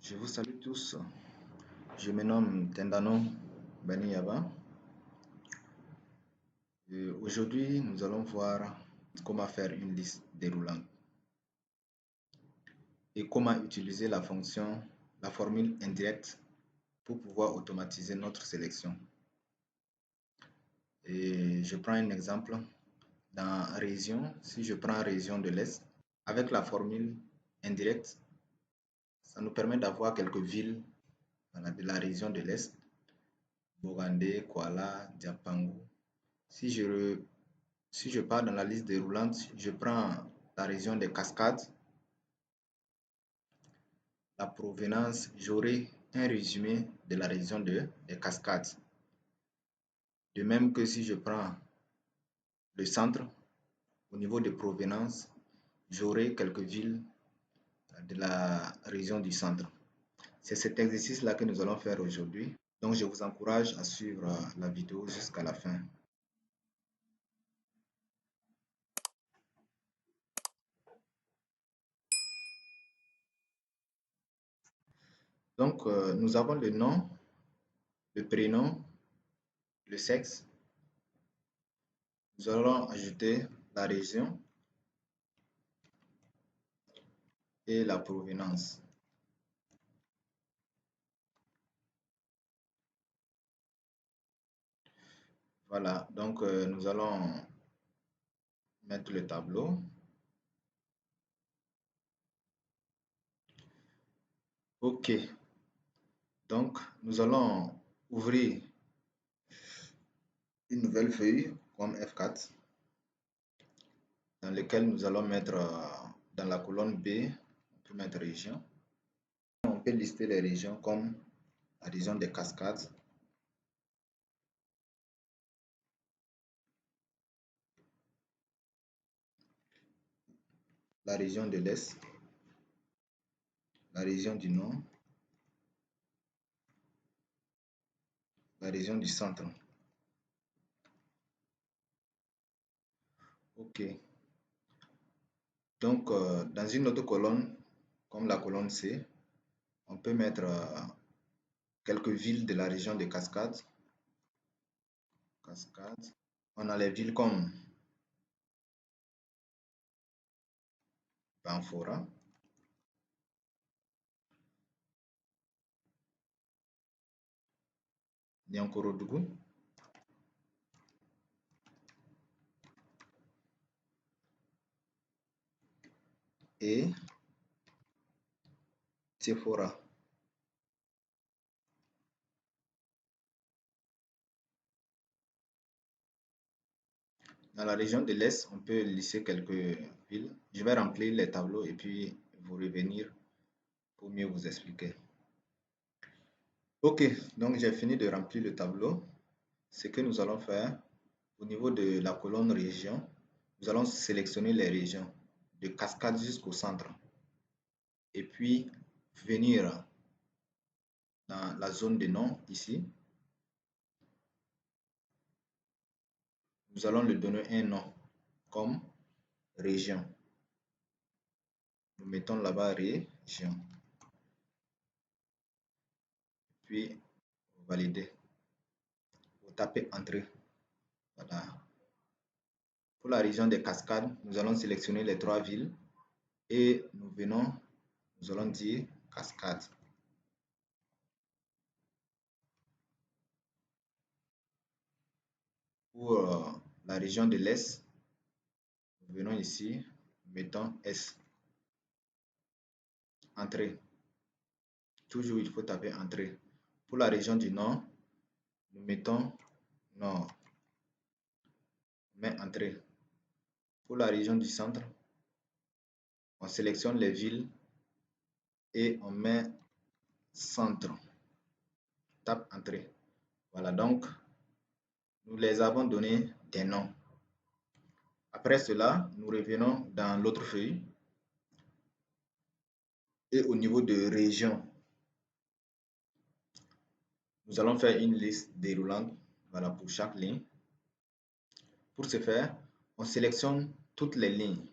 Je vous salue tous. Je me nomme Tendano Baniyaba. Aujourd'hui, nous allons voir comment faire une liste déroulante et comment utiliser la formule indirecte pour pouvoir automatiser notre sélection. Et je prends un exemple. Dans région, si je prends région de l'Est, avec la formule indirecte, ça nous permet d'avoir quelques villes de la région de l'Est, Bogandé, Kuala, Diapango. Si je pars dans la liste déroulante, je prends la région des Cascades, la provenance, j'aurai un résumé de la région des Cascades. De même que si je prends le centre, au niveau de provenance, j'aurai quelques villes de la région du centre. C'est cet exercice-là que nous allons faire aujourd'hui. Donc, je vous encourage à suivre la vidéo jusqu'à la fin. Donc, nous avons le nom, le prénom, le sexe. Nous allons ajouter la région et la provenance. Voilà, donc nous allons mettre le tableau. OK. Donc, nous allons ouvrir une nouvelle feuille comme F4 dans laquelle nous allons mettre dans la colonne B, on peut mettre région. On peut lister les régions comme la région des Cascades, la région de l'Est, la région du Nord, la région du Centre. OK. Donc, dans une autre colonne, comme la colonne C, on peut mettre quelques villes de la région des Cascades. On a les villes comme Banfora, Niankorodougou, et Tiefora. Dans la région de l'Est, on peut lister quelques villes. Je vais remplir les tableaux et puis vous revenir pour mieux vous expliquer. OK, donc j'ai fini de remplir le tableau. Ce que nous allons faire, au niveau de la colonne région, nous allons sélectionner les régions de Cascade jusqu'au centre. Et puis venir dans la zone de nom ici. Nous allons lui donner un nom comme région. Nous mettons là-bas région. Puis valider. Vous tapez entrée. Voilà. Pour la région des Cascades, nous allons sélectionner les trois villes et nous allons dire Cascade. Pour la région de l'Est, nous venons ici, mettons S. Entrée. Toujours, il faut taper entrée. Pour la région du Nord, nous mettons Nord. Mais entrée. Pour la région du centre, on sélectionne les villes et on met centre. Tape entrée. Voilà, donc nous les avons donné des noms. Après cela, nous revenons dans l'autre feuille. Et au niveau de région, nous allons faire une liste déroulante, voilà, pour chaque ligne. Pour ce faire, on sélectionne toutes les lignes.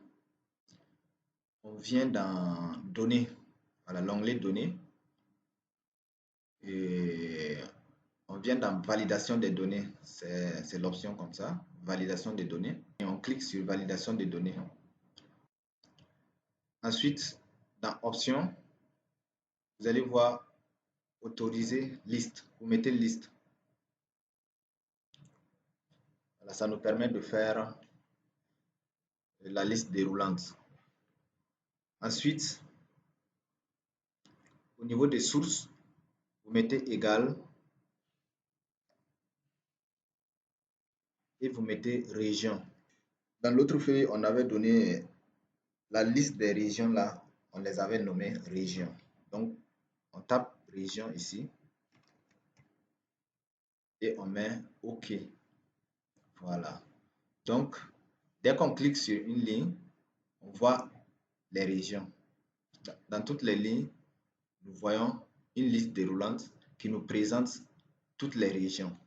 On vient dans données, voilà, l'onglet données. Et on vient dans validation des données. C'est l'option comme ça, validation des données. Et on clique sur validation des données. Ensuite, dans options, vous allez voir autoriser liste. Vous mettez liste. Voilà, ça nous permet de faire la liste déroulante. Ensuite, au niveau des sources, vous mettez égal et vous mettez région. Dans l'autre feuille, on avait donné la liste des régions là, on les avait nommées régions. Donc, on tape région ici et on met OK. Voilà. Donc, dès qu'on clique sur une ligne, on voit les régions. Dans toutes les lignes, nous voyons une liste déroulante qui nous présente toutes les régions.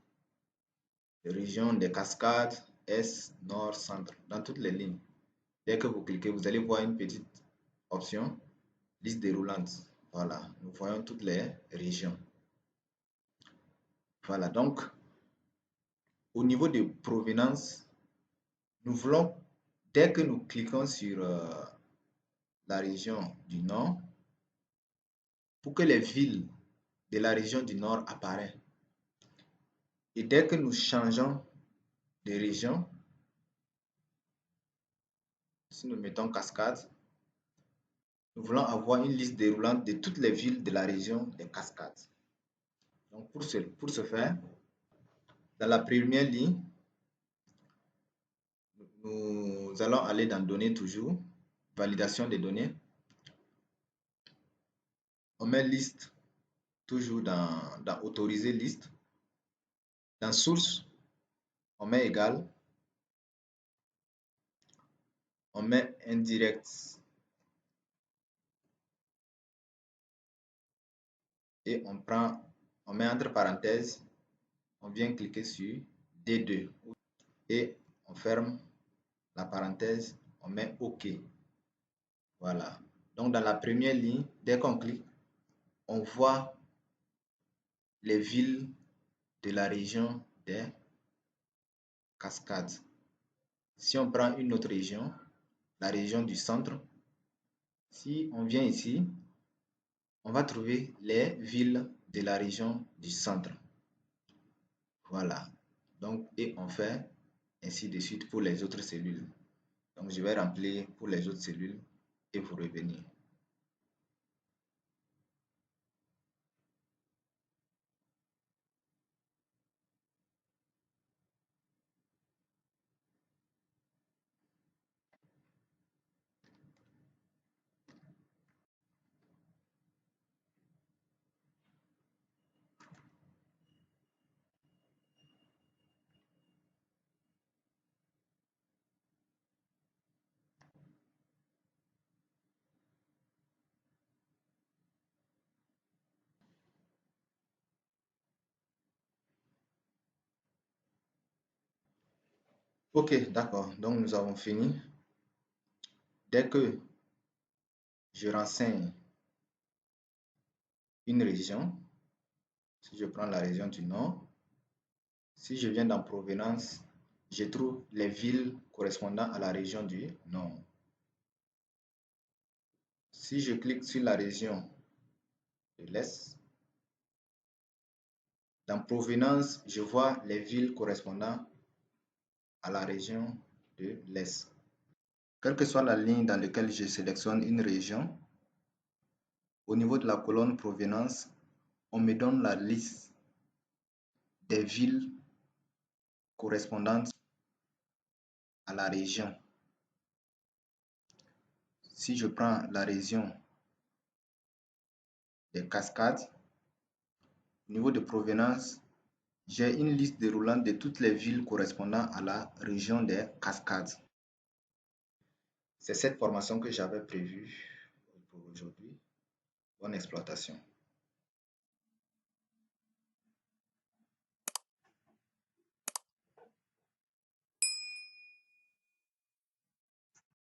Les régions des cascades, Est, Nord, Centre, dans toutes les lignes. Dès que vous cliquez, vous allez voir une petite option, liste déroulante. Voilà, nous voyons toutes les régions. Voilà, donc, au niveau de provenance, nous voulons, dès que nous cliquons sur la région du Nord, pour que les villes de la région du Nord apparaissent. Et dès que nous changeons de région, si nous mettons cascade, nous voulons avoir une liste déroulante de toutes les villes de la région des cascades. Donc pour ce faire, dans la première ligne, nous allons aller dans données toujours, validation des données. On met liste toujours dans autoriser liste. Dans source, on met égal. On met indirect. Et on met entre parenthèses, on vient cliquer sur D2 et on ferme la parenthèse, on met OK. Voilà. Donc dans la première ligne, dès qu'on clique, on voit les villes de la région des cascades. Si on prend une autre région, la région du centre, si on vient ici, on va trouver les villes de la région du centre. Voilà. Donc, et on fait ainsi de suite pour les autres cellules. Donc, je vais remplir pour les autres cellules et vous revenir. Ok, d'accord. Donc, nous avons fini. Dès que je renseigne une région, si je prends la région du Nord, si je viens dans provenance, je trouve les villes correspondant à la région du Nord. Si je clique sur la région de l'Est, dans provenance, je vois les villes correspondant à la région de l'Est. Quelle que soit la ligne dans laquelle je sélectionne une région, au niveau de la colonne provenance, on me donne la liste des villes correspondantes à la région. Si je prends la région des cascades, au niveau de provenance, j'ai une liste déroulante de toutes les villes correspondant à la région des cascades. C'est cette formation que j'avais prévue pour aujourd'hui. Bonne exploitation.